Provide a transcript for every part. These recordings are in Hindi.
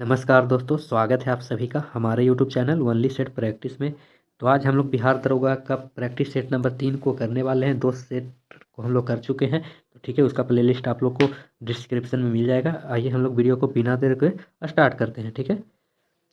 नमस्कार दोस्तों, स्वागत है आप सभी का हमारे YouTube channel only set practice में। तो आज हम लोग बिहार दरोगा का प्रैक्टिस सेट नंबर 3 को करने वाले हैं। 2 सेट को हम लोग कर चुके हैं, तो ठीक है, उसका प्लेलिस्ट आप लोग को डिस्क्रिप्शन में मिल जाएगा। आइए हम लोग वीडियो को बिना देर के स्टार्ट करते हैं, ठीक है।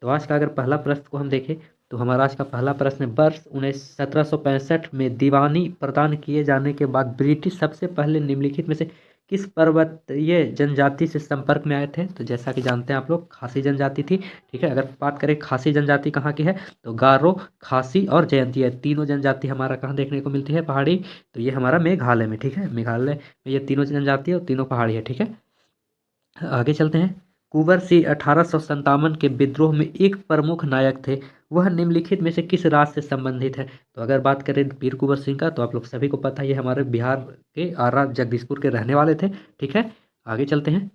तो आज का अगर पहला प्रश्न को हम देखें तो हमारा आज का पहला प्रश्न है, वर्ष 1765 में दीवानी प्रदान किए जाने के बाद ब्रिटिश सबसे पहले निम्नलिखित में से किस पर्वतीय जनजाति से संपर्क में आए थे। तो जैसा कि जानते हैं आप लोग, खासी जनजाति थी, ठीक है। अगर बात करें खासी जनजाति कहाँ की है, तो गारो, खासी और जयंती तीनों जनजाति हमारा कहाँ देखने को मिलती है, पहाड़ी। तो ये हमारा मेघालय में, ठीक है, मेघालय में ये तीनों जनजाति है और तीनों पहाड़ी है, ठीक है। आगे चलते हैं। कुंवर सिंह 1857 के विद्रोह में एक प्रमुख नायक थे, वह निम्नलिखित में से किस राज्य से संबंधित है। तो अगर बात करें वीर कुंवर सिंह का, तो आप लोग सभी को पता है ये हमारे बिहार के आरा जगदीशपुर के रहने वाले थे, ठीक है। आगे चलते हैं।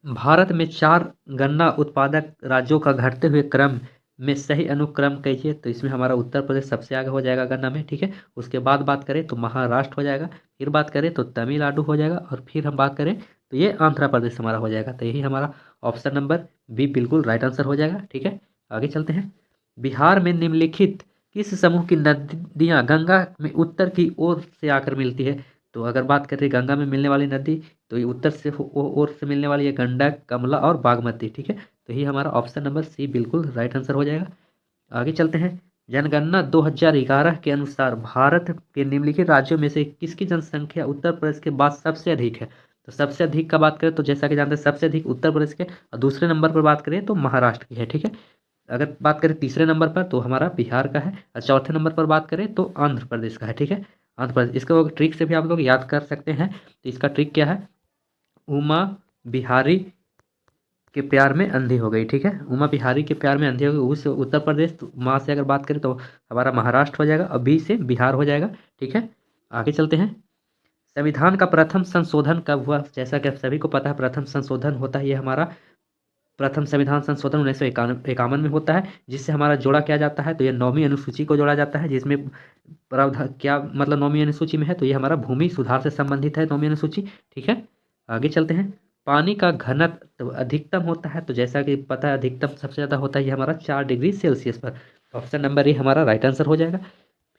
भारत में 4 गन्ना उत्पादक राज्यों का घटते हुए क्रम में सही अनुक्रम कीजिए। तो इसमें हमारा उत्तर प्रदेश सबसे आगे हो जाएगा गन्ना में, ठीक है। उसके बाद बात करें तो महाराष्ट्र हो जाएगा, फिर बात करें तो तमिलनाडु हो जाएगा, और फिर हम बात करें तो ये आंध्र प्रदेश हमारा हो जाएगा। तो यही हमारा ऑप्शन नंबर बी बिल्कुल राइट आंसर हो जाएगा, ठीक है। आगे चलते हैं। बिहार में निम्नलिखित किस समूह की नदियाँ गंगा में उत्तर की ओर से आकर मिलती है। तो अगर बात करें गंगा में मिलने वाली नदी, तो ये उत्तर से ओर से मिलने वाली है गंडक, कमला और बागमती, ठीक है। तो ये हमारा ऑप्शन नंबर सी बिल्कुल राइट आंसर हो जाएगा। आगे चलते हैं। जनगणना 2011 के अनुसार भारत के निम्नलिखित राज्यों में से किसकी जनसंख्या उत्तर प्रदेश के बाद सबसे अधिक है। तो सबसे अधिक का बात करें तो जैसा कि जानते हैं सबसे अधिक उत्तर प्रदेश के, और दूसरे नंबर पर बात करें तो महाराष्ट्र की है, ठीक है। अगर बात करें तीसरे नंबर पर तो हमारा बिहार का है, और चौथे नंबर पर बात करें तो आंध्र प्रदेश का है, ठीक है। आंध्र प्रदेश, इसको ट्रिक से भी आप लोग याद कर सकते हैं। तो इसका ट्रिक क्या है, उमा बिहारी के प्यार में अंधी हो गई, ठीक है। उमा बिहारी के प्यार में अंधी हो गई, उस उत्तर प्रदेश। तो माँ से अगर बात करें तो हमारा महाराष्ट्र हो जाएगा, और बी से बिहार हो जाएगा, ठीक है। आगे चलते हैं। संविधान का प्रथम संशोधन कब हुआ। जैसा कि आप सभी को पता है प्रथम संशोधन होता है ये हमारा प्रथम संविधान संशोधन 1951 में होता है, जिससे हमारा जोड़ा किया जाता है। तो ये 9वीं अनुसूची को जोड़ा जाता है, जिसमें प्रावधान क्या मतलब 9वीं अनुसूची में है, तो ये हमारा भूमि सुधार से संबंधित है 9वीं अनुसूची, ठीक है। आगे चलते हैं। पानी का घनत्व अधिकतम होता है, तो जैसा कि पता है अधिकतम सबसे ज़्यादा होता है ये हमारा 4 डिग्री सेल्सियस पर। ऑप्शन नंबर ए हमारा राइट आंसर हो जाएगा।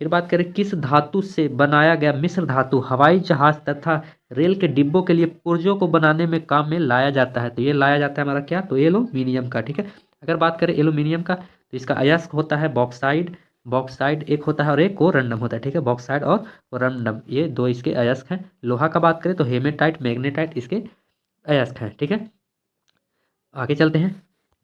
फिर बात करें किस धातु से बनाया गया मिश्र धातु हवाई जहाज तथा रेल के डिब्बों के लिए पुर्जों को बनाने में काम में लाया जाता है। तो ये लाया जाता है हमारा क्या, तो एल्यूमिनियम का, ठीक है। अगर बात करें एल्यूमिनियम का, तो इसका अयस्क होता है बॉक्साइड, बॉक्साइड एक होता है और एक कोरंडम होता है, ठीक है। बॉक्साइड और कोरंडम ये दो इसके अयस्क हैं। लोहा का बात करें तो हेमेटाइट, मैग्नेटाइट इसके अयस्क हैं, ठीक है। आगे चलते हैं।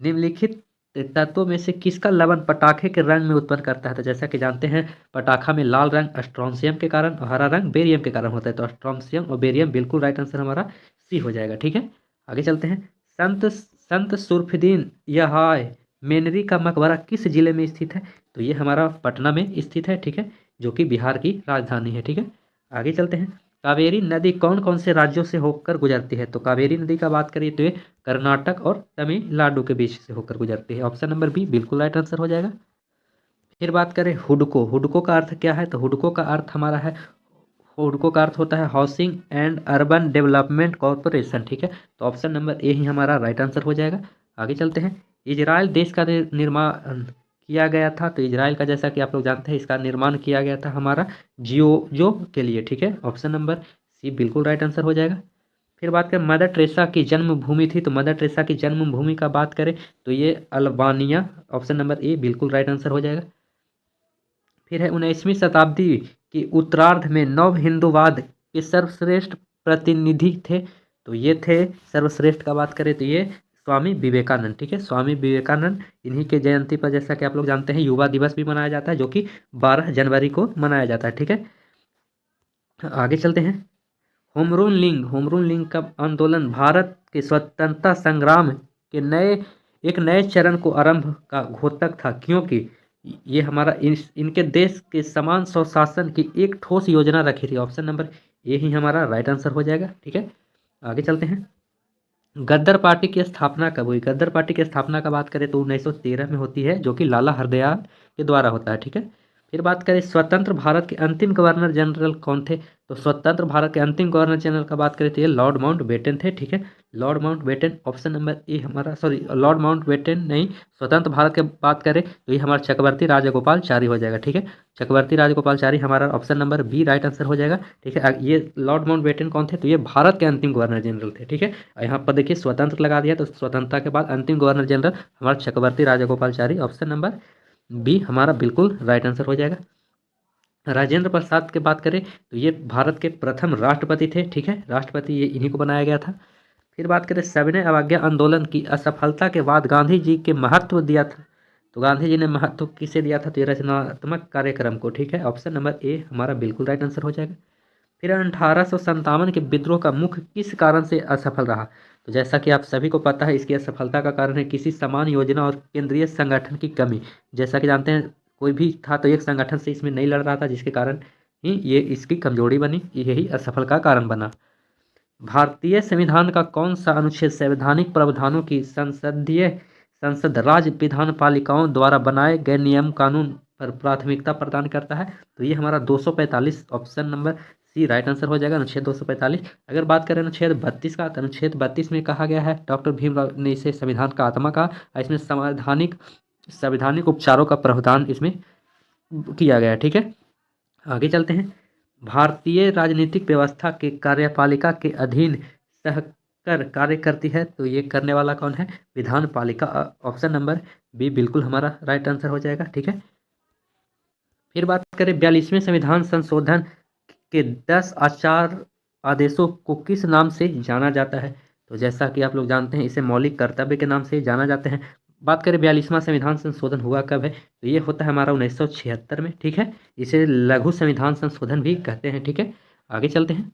निम्नलिखित तत्वों में से किसका लवण पटाखे के रंग में उत्पन्न करता है। तो जैसा कि जानते हैं पटाखा में लाल रंग स्ट्रोंसियम के कारण और हरा रंग बेरियम के कारण होता है। तो स्ट्रोंसियम और बेरियम बिल्कुल राइट आंसर हमारा सी हो जाएगा, ठीक है। आगे चलते हैं। संत संत सुरफिदीन यहाय मेनरी का मकबरा किस जिले में स्थित है। तो ये हमारा पटना में स्थित है, ठीक है, जो कि बिहार की राजधानी है, ठीक है। आगे चलते हैं। कावेरी नदी कौन कौन से राज्यों से होकर गुजरती है। तो कावेरी नदी का बात करिए तो ये कर्नाटक और तमिलनाडु के बीच से होकर गुजरती है। ऑप्शन नंबर बी बिल्कुल राइट आंसर हो जाएगा। फिर बात करें हुडको, हुडको का अर्थ क्या है। तो हुडको का अर्थ हमारा है, हुडको का अर्थ होता है housing and urban development corporation, ठीक है। तो ऑप्शन नंबर ए ही हमारा राइट आंसर हो जाएगा। आगे चलते हैं। इजराइल देश का निर्माण किया गया था। तो इजराइल का जैसा कि आप लोग जानते हैं इसका निर्माण किया गया था हमारा जियो के लिए, ठीक है। ऑप्शन नंबर सी बिल्कुल राइट आंसर हो जाएगा। फिर बात करें मदर टेरेसा की जन्मभूमि थी। तो मदर टेरेसा की जन्मभूमि का बात करें तो ये अल्बानिया। ऑप्शन नंबर ए बिल्कुल राइट आंसर हो जाएगा। फिर है 19वीं शताब्दी के उत्तरार्ध में नव हिंदूवाद के सर्वश्रेष्ठ प्रतिनिधि थे। तो ये थे सर्वश्रेष्ठ का बात करें तो ये स्वामी विवेकानंद, ठीक है। स्वामी विवेकानंद, इन्हीं के जयंती पर जैसा कि आप लोग जानते हैं युवा दिवस भी मनाया जाता है, जो कि 12 जनवरी को मनाया जाता है, ठीक है। आगे चलते हैं। होमरूल लिंग का आंदोलन भारत के स्वतंत्रता संग्राम के नए चरण को आरंभ का घोतक था, क्योंकि ये हमारा इनके देश के समान स्वशासन की एक ठोस योजना रखी थी। ऑप्शन नंबर ए ही हमारा राइट आंसर हो जाएगा, ठीक है। आगे चलते हैं। गद्दर पार्टी की स्थापना कब हुई। गद्दर पार्टी की स्थापना का बात करें तो 1913 में होती है, जो कि लाला हरदयाल के द्वारा होता है, ठीक है। फिर बात करें स्वतंत्र भारत के अंतिम गवर्नर जनरल कौन थे, तो स्वतंत्र भारत के अंतिम गवर्नर जनरल का बात करें तो ये लॉर्ड माउंटबेटन थे। ठीक है, Lord Mountbatten, option number A हमारा, सॉरी लॉर्ड माउंटबेटन नहीं, स्वतंत्र भारत की बात करें तो ये हमारा चक्रवर्ती राजगोपालचारी हो जाएगा। ठीक है, चक्रवर्ती राजगोपालचारी हमारा option number B right answer हो जाएगा। ठीक है, ये लॉर्ड माउंटबेटन कौन थे, तो ये भारत के अंतिम गवर्नर जनरल थे। ठीक है, यहाँ पर देखिए स्वतंत्र लगा दिया, तो स्वतंत्रता के बाद अंतिम गवर्नर जनरल हमारा चक्रवर्ती राजगोपालचारी, ऑप्शन नंबर बी हमारा बिल्कुल राइट आंसर हो जाएगा। राजेंद्र प्रसाद की बात करें तो ये भारत के प्रथम राष्ट्रपति थे। ठीक है, राष्ट्रपति ये इन्हीं को बनाया गया था। फिर बात करें सविनय अवज्ञा आंदोलन की असफलता के बाद गांधी जी के महत्व दिया था, तो गांधी जी ने महत्व किसे दिया था, तो ये रचनात्मक कार्यक्रम को। ठीक है, ऑप्शन नंबर ए हमारा बिल्कुल राइट आंसर हो जाएगा। फिर 1857 के विद्रोह का मुख्य किस कारण से असफल रहा, तो जैसा कि आप सभी को पता है इसकी असफलता का कारण है किसी समान योजना और केंद्रीय संगठन की कमी। जैसा कि जानते हैं कोई भी था तो एक संगठन से इसमें नहीं लड़ रहा था, जिसके कारण ही ये इसकी कमजोरी बनी, यही असफल का कारण बना। भारतीय संविधान का कौन सा अनुच्छेद संवैधानिक प्रावधानों की संसद राज्य विधान पालिकाओं द्वारा बनाए गए नियम कानून पर प्राथमिकता प्रदान करता है, तो ये हमारा 245, option number C right answer हो जाएगा, अनुच्छेद 245। अगर बात करें अनुच्छेद 32 का, तो अनुच्छेद 32 में कहा गया है, डॉक्टर भीमराव ने इसे संविधान का आत्मा कहा, इसमें संवैधानिक उपचारों का प्रावधान इसमें किया गया है। ठीक है, आगे चलते हैं। भारतीय राजनीतिक व्यवस्था के कार्यपालिका के अधीन सहकर कार्य करती है, तो ये करने वाला कौन है, विधान पालिका, ऑप्शन नंबर बी बिल्कुल हमारा राइट आंसर हो जाएगा। ठीक है, फिर बात करें 42वें संविधान संशोधन के 10 आचार आदेशों को किस नाम से जाना जाता है, तो जैसा कि आप लोग जानते हैं इसे मौलिक कर्तव्य के नाम से जाना जाते हैं। बात करें 42वां संविधान संशोधन हुआ कब है, तो ये होता है हमारा 1976 में। ठीक है, इसे लघु संविधान संशोधन भी कहते हैं। ठीक है, आगे चलते हैं।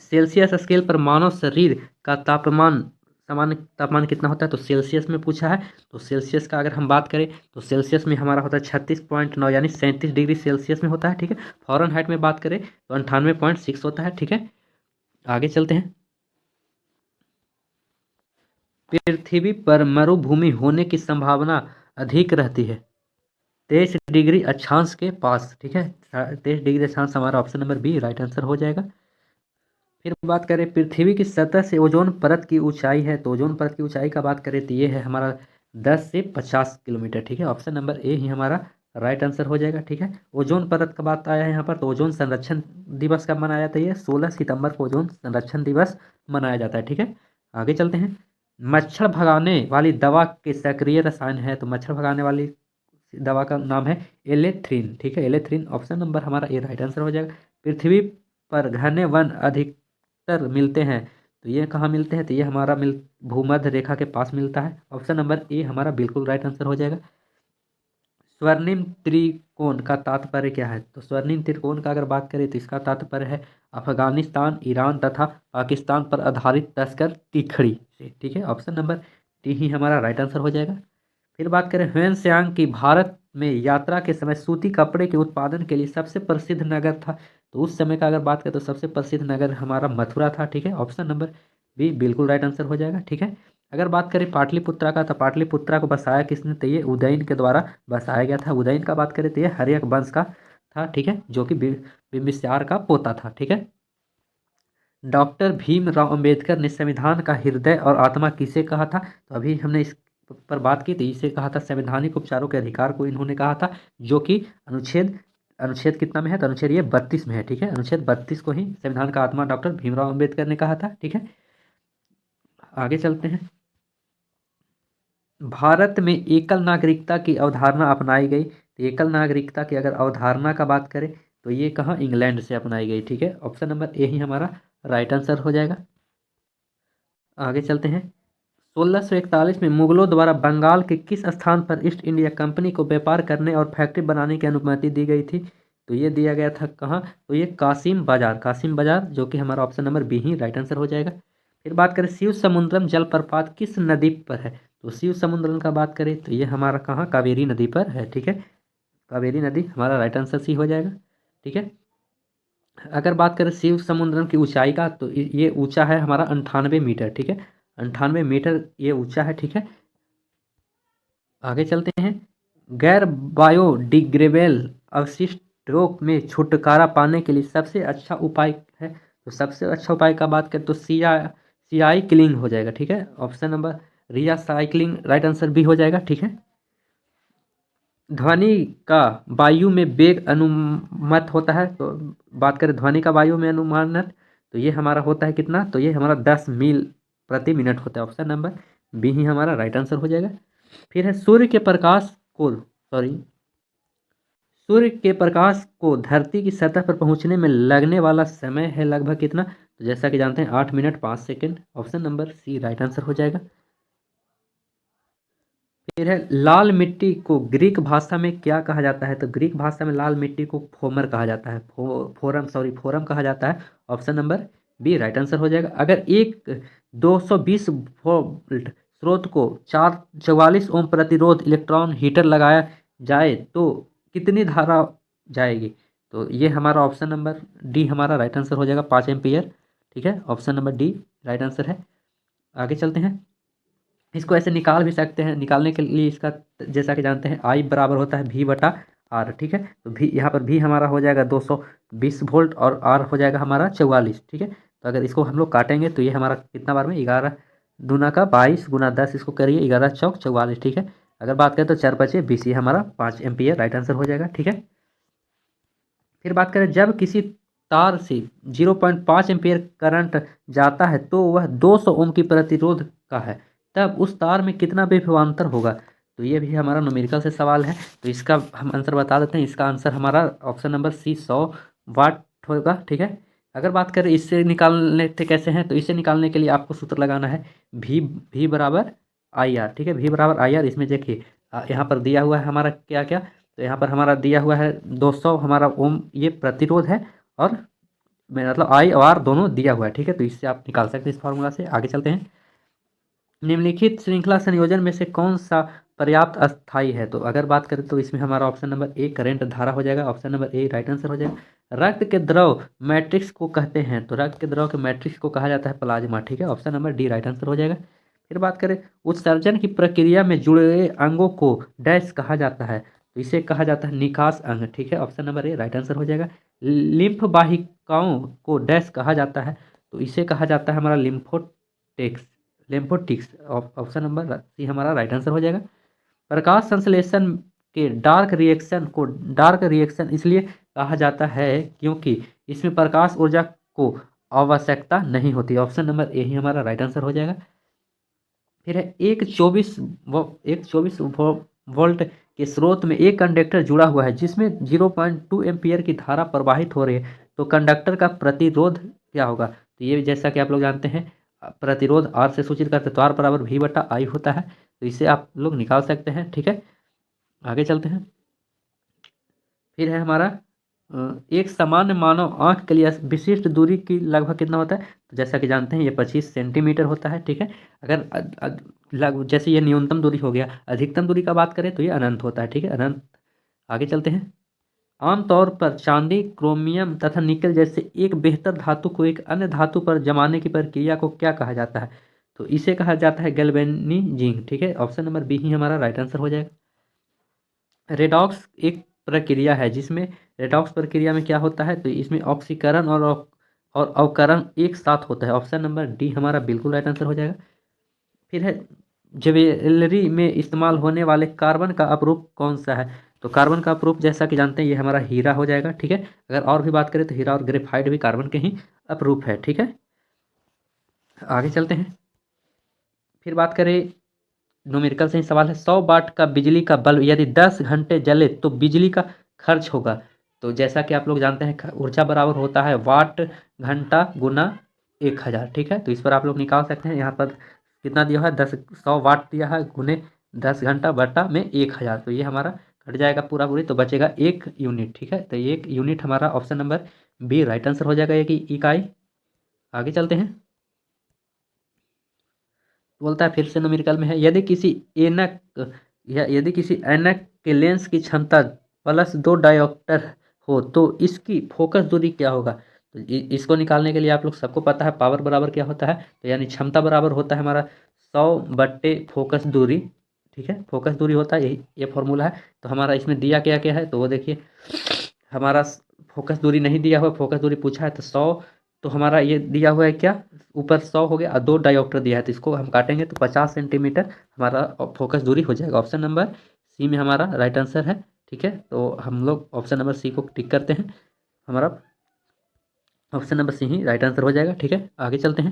सेल्सियस स्केल पर मानव शरीर का तापमान, सामान्य तापमान कितना होता है, तो सेल्सियस में पूछा है, तो सेल्सियस का अगर हम बात करें तो सेल्सियस में हमारा होता है 36.9 यानी 37 डिग्री सेल्सियस में होता है। ठीक है, फ़ारेनहाइट में बात करें तो 98.6 होता है। ठीक है, आगे चलते हैं। पृथ्वी पर मरुभूमि होने की संभावना अधिक रहती है 23 डिग्री अक्षांश के पास। ठीक है, 23 डिग्री अक्षांश हमारा option number B right answer हो जाएगा। फिर बात करें पृथ्वी की सतह से ओजोन परत की ऊंचाई है, तो ओजोन परत की ऊंचाई का बात करें तो ये है हमारा 10 से 50 किलोमीटर। ठीक है, ऑप्शन नंबर ए ही हमारा राइट आंसर हो जाएगा। ठीक है, ओजोन परत का बात आया है यहाँ पर, तो ओजोन संरक्षण दिवस कब मनाया जाता है, ये 16 सितंबर को ओजोन संरक्षण दिवस मनाया जाता है। ठीक है, आगे चलते हैं। मच्छर भगाने वाली दवा के सक्रिय रसायन है, तो मच्छर भगाने वाली दवा का नाम है एलेथ्रिन। ठीक है, एलेथ्रिन, ऑप्शन नंबर हमारा ए राइट आंसर हो जाएगा। पृथ्वी पर घने वन अधिकतर मिलते हैं, तो ये कहाँ मिलते हैं, तो ये हमारा भूमध्य रेखा के पास मिलता है, ऑप्शन नंबर ए हमारा बिल्कुल राइट आंसर हो जाएगा। स्वर्णिम त्रिकोण का तात्पर्य क्या है, तो स्वर्णिम त्रिकोण का अगर बात करें तो इसका तात्पर्य है अफगानिस्तान, ईरान तथा पाकिस्तान पर आधारित तस्कर तिखड़ी से। ठीक है, ऑप्शन नंबर डी ही हमारा राइट आंसर हो जाएगा। फिर बात करें ह्वेनसांग की भारत में यात्रा के समय सूती कपड़े के उत्पादन के लिए सबसे प्रसिद्ध नगर था, तो उस समय का अगर बात करें तो सबसे प्रसिद्ध नगर हमारा मथुरा था। ठीक है, ऑप्शन नंबर बी बिल्कुल राइट आंसर हो जाएगा। ठीक है, अगर बात करें पाटलिपुत्रा का, तो पाटलिपुत्रा को बसाया किसने, तो ये उदयन के द्वारा बसाया गया था। उदयन का बात करें तो ये हर्यक वंश का था। ठीक है, जो कि बिंबिसार का पोता था। ठीक है, डॉक्टर भीमराव अंबेडकर ने संविधान का हृदय और आत्मा किसे कहा था, तो अभी हमने इस पर बात की, तो इसे कहा था संवैधानिक उपचारों के अधिकार को इन्होंने कहा था, जो कि अनुच्छेद अनुच्छेद कितना में है, तो अनुच्छेद ये 32 में है। ठीक है, अनुच्छेद 32 को ही संविधान का आत्मा डॉक्टर भीमराव अंबेडकर ने कहा था। ठीक है, आगे चलते हैं। भारत में एकल नागरिकता की अवधारणा अपनाई गई, तो एकल नागरिकता की अगर अवधारणा का बात करें तो ये कहाँ, इंग्लैंड से अपनाई गई। ठीक है, ऑप्शन नंबर ए ही हमारा राइट आंसर हो जाएगा। आगे चलते हैं। 1641 में मुगलों द्वारा बंगाल के किस स्थान पर ईस्ट इंडिया कंपनी को व्यापार करने और फैक्ट्री बनाने की अनुमति दी गई थी, तो ये दिया गया था कहाँ, तो ये कासिम बाजार, कासिम बाजार, जो कि हमारा ऑप्शन नंबर बी ही राइट आंसर हो जाएगा। फिर बात करें शिव समुद्रम जलप्रपात किस नदी पर है, तो शिव समुद्रम का बात करें तो ये हमारा कहाँ, कावेरी नदी पर है। ठीक है, कावेरी नदी हमारा राइट आंसर सी हो जाएगा। ठीक है, अगर बात करें शिव समुद्रम की ऊंचाई का, तो ये ऊंचा है हमारा 98 मीटर। ठीक है, 98 मीटर ये ऊंचा है। ठीक है, आगे चलते हैं। गैर बायोडिग्रेडेबल अवशिष्टों में छुटकारा पाने के लिए सबसे अच्छा उपाय है। तो सबसे अच्छा उपाय का बात करें तो साइक्लिंग हो जाएगा, ठीक है। Option number recycling right answer B हो जाएगा, ठीक है। ध्वनि का वायु में वेग अनुमत होता है, तो बात करें ध्वनि का वायु में अनुमानत, तो ये हमारा होता है कितना, तो ये हमारा 10 मील प्रति मिनट होता है। ऑप्शन नंबर बी ही हमारा राइट आंसर हो जाएगा। फिर है सूर्य के प्रकाश को धरती की सतह पर पहुंचने में लगने वाला समय है लगभग कितना, तो जैसा कि जानते हैं 8 minute 5 second. Option number C right answer हो जाएगा। फिर है लाल मिट्टी को ग्रीक भाषा में क्या कहा जाता है, तो ग्रीक भाषा में लाल मिट्टी को फोमर कहा जाता है, फोरम कहा जाता है। Option number B right answer हो जाएगा। अगर एक 220 वोल्ट स्रोत को 44 ओम प्रतिरोध इलेक्ट्रॉन हीटर लगाया जाए तो कितनी धारा जाएगी, तो ये हमारा ऑप्शन नंबर डी हमारा राइट आंसर हो जाएगा, 5 एम्पियर, ठीक है। Option number D right answer है। आगे चलते हैं। इसको ऐसे निकाल भी सकते हैं, निकालने के लिए इसका जैसा कि जानते हैं आई बराबर होता है भी बटा आर, ठीक है। तो भी यहाँ पर भी हमारा हो जाएगा 220 वोल्ट और आर हो जाएगा हमारा 44, ठीक है। तो अगर इसको हम लोग काटेंगे तो ये हमारा कितना बार में 11 दूना का 22 गुना 10, इसको करिए 11 चौक 44, ठीक है। अगर बात करें तो 4 बचे 20, ये हमारा 5 एम्पियर राइट आंसर हो जाएगा, ठीक है। फिर बात करें जब किसी तार से 0.5 एम्पियर करंट जाता है तो वह 200 ओम की प्रतिरोध का है, तब उस तार में कितना विभवांतर होगा, तो ये भी हमारा न्यूमेरिकल से सवाल है। तो इसका हम आंसर बता देते हैं। इसका आंसर हमारा ऑप्शन नंबर सी 100 वाट होगा, ठीक है। अगर बात करें इससे निकालने थे कैसे हैं, तो इसे निकालने के लिए आपको सूत्र लगाना है भी बराबर आई आर, ठीक है। भी बराबर आई आर, इसमें देखिए यहाँ पर दिया हुआ है हमारा क्या क्या, तो यहाँ पर हमारा दिया हुआ है 200 हमारा ओम ये प्रतिरोध है, और मतलब आई और आर दोनों दिया हुआ है, ठीक है। तो इससे आप निकाल सकते हैं इस फार्मूला से। आगे चलते हैं। निम्नलिखित श्रृंखला संयोजन में से कौन सा पर्याप्त अस्थायी है, तो अगर बात करें तो इसमें हमारा ऑप्शन नंबर ए करंट धारा हो जाएगा। Option number A right answer हो जाएगा। रक्त के द्रव मैट्रिक्स को कहते हैं, तो रक्त के द्रव के मैट्रिक्स को कहा जाता है प्लाज्मा, ठीक है। Option number D right answer हो जाएगा। फिर बात करें उत्सर्जन की प्रक्रिया में जुड़े अंगों को डैश कहा जाता है, तो इसे कहा जाता है निकास अंग, ठीक है। Option number A right answer हो जाएगा। लिम्फ वाहिकाओं को डैश कहा जाता है, तो इसे कहा जाता है हमारा लिम्फोटिक्स। ऑप्शन नंबर सी हमारा राइट आंसर हो जाएगा। प्रकाश संश्लेषण के डार्क रिएक्शन इसलिए कहा जाता है क्योंकि इसमें प्रकाश ऊर्जा को आवश्यकता नहीं होती। ऑप्शन नंबर ए ही हमारा राइट आंसर हो जाएगा। फिर है एक 24 वोल्ट के स्रोत में एक कंडक्टर जुड़ा हुआ है जिसमें 0.2 एम्पियर की धारा प्रवाहित हो रही है, तो कंडक्टर का प्रतिरोध क्या होगा, तो ये जैसा कि आप लोग जानते हैं प्रतिरोध आर से सूचित करते हैं, तो आर बराबर भी बटा आई होता है, तो इसे आप लोग निकाल सकते हैं, ठीक है। आगे चलते हैं। फिर है हमारा एक सामान्य मानव आंख के लिए विशिष्ट दूरी की लगभग कितना होता है, तो जैसा कि जानते हैं ये 25 सेंटीमीटर होता है, ठीक है। अगर जैसे ये न्यूनतम दूरी हो गया, अधिकतम दूरी का बात करें तो ये अनंत होता है, ठीक है, अनंत। आगे चलते हैं। आमतौर पर चांदी, क्रोमियम तथा निकल जैसे एक बेहतर धातु को एक अन्य धातु पर जमाने की प्रक्रिया को क्या कहा जाता है, तो इसे कहा जाता है गैल्वेनिजिंग, ठीक है। ऑप्शन नंबर बी ही हमारा राइट आंसर हो जाएगा। रेडॉक्स एक प्रक्रिया है जिसमें रेडॉक्स प्रक्रिया में क्या होता है, तो इसमें ऑक्सीकरण और अवकरण एक साथ होता है। ऑप्शन नंबर डी हमारा बिल्कुल राइट आंसर हो जाएगा। फिर है ज्वेलरी में इस्तेमाल होने वाले कार्बन का अपरूप कौन सा है, तो कार्बन का अपरूप जैसा कि जानते हैं ये हमारा हीरा हो जाएगा, ठीक है। अगर और भी बात करें तो हीरा और ग्रेफाइट भी कार्बन के ही अपरूप है, ठीक है। आगे चलते हैं। फिर बात करें न्यूमेरिकल से ही सवाल है। 100 वाट का बिजली का बल्ब यदि 10 घंटे जले तो बिजली का खर्च होगा, तो जैसा कि आप लोग जानते हैं ऊर्जा बराबर होता है वाट घंटा गुना 1000, ठीक है। तो इस पर आप लोग निकाल सकते हैं। यहाँ पर कितना दिया है 100 वाट दिया है गुने 10 घंटा बटा में 1000, तो ये हमारा कट जाएगा पूरा पूरी, तो बचेगा 1 यूनिट, ठीक है। तो 1 यूनिट हमारा option number B right answer हो जाएगा, एक इकाई। आगे चलते हैं। बोलता है फिर से न्यूमेरिकल में है यदि किसी ऐनक के लेंस की क्षमता +2 डायोप्टर हो तो इसकी फोकस दूरी क्या होगा, तो इसको निकालने के लिए आप लोग सबको पता है पावर बराबर क्या होता है, तो यानी क्षमता बराबर होता है हमारा 100 बट्टे फोकस दूरी, ठीक है, फोकस दूरी होता है, यही ये फॉर्मूला है। तो हमारा इसमें दिया क्या क्या है, तो वो देखिए हमारा फोकस दूरी नहीं दिया हुआ, फोकस दूरी पूछा है तो 100, तो हमारा ये दिया हुआ है क्या, ऊपर 100 हो गया और 2 डायोप्टर दिया है, तो इसको हम काटेंगे तो 50 सेंटीमीटर हमारा फोकस दूरी हो जाएगा। ऑप्शन नंबर सी में हमारा राइट आंसर है। ठीक है, तो हम लोग ऑप्शन नंबर सी को टिक करते हैं, हमारा ऑप्शन नंबर सी ही राइट आंसर हो जाएगा। ठीक है, आगे चलते हैं।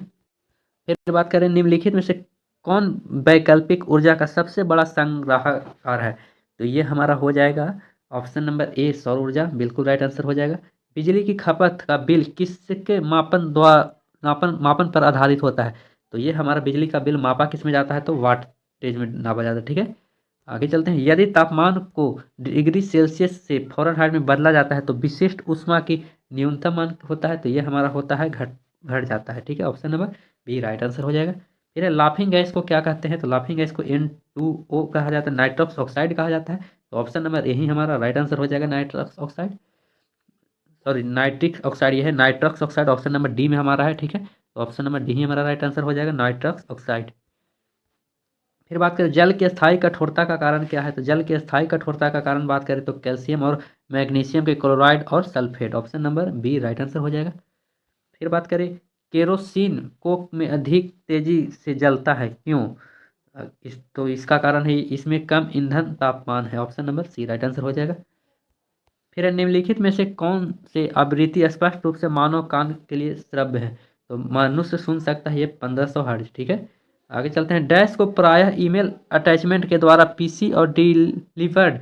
फिर बात करें निम्नलिखित में से कौन वैकल्पिक ऊर्जा का सबसे बड़ा संग्राहक है, तो ये हमारा हो जाएगा ऑप्शन नंबर ए सौर ऊर्जा, बिल्कुल राइट आंसर हो जाएगा। बिजली की खपत का बिल किसके मापन पर आधारित होता है, तो ये हमारा बिजली का बिल मापा किस में जाता है, तो वाटेज में नापा जाता है। ठीक है, आगे चलते हैं। यदि तापमान को डिग्री सेल्सियस से फ़ारेनहाइट में बदला जाता है तो विशिष्ट ऊष्मा की न्यूनतम मान होता है, तो ये हमारा होता है घट घट जाता है। ठीक है, option number B right answer हो जाएगा। फिर है लाफिंग गैस को क्या कहते हैं, तो लाफिंग गैस को N2O कहा जाता है, नाइट्रस ऑक्साइड कहा जाता है। तो ऑप्शन नंबर यही हमारा राइट आंसर हो जाएगा, nitrous oxide, sorry nitric oxide, ये है nitrous oxide, option number D में हमारा है। ठीक है, तो ऑप्शन नंबर डी ही हमारा राइट आंसर हो जाएगा, नाइट्रस ऑक्साइड। फिर बात करें जल की स्थायी कठोरता का कारण क्या है, तो जल की स्थायी कठोरता का कारण बात करें तो कैल्शियम और मैग्नीशियम के क्लोराइड और sulphate, option number B right answer हो जाएगा। फिर बात करें केरोसिन कोक में अधिक तेजी से जलता है क्यों, तो इसका कारण है इसमें कम ईंधन तापमान है, option number C right answer हो जाएगा। फिर निम्नलिखित में से कौन से आवृत्ति स्पष्ट रूप से मानव कान के लिए श्रव्य है, तो मनुष्य सुन सकता है ये 1500 हर्ट्ज। ठीक है, आगे चलते हैं। डैश को प्रायः ईमेल अटैचमेंट के द्वारा पीसी और डिलीवर्ड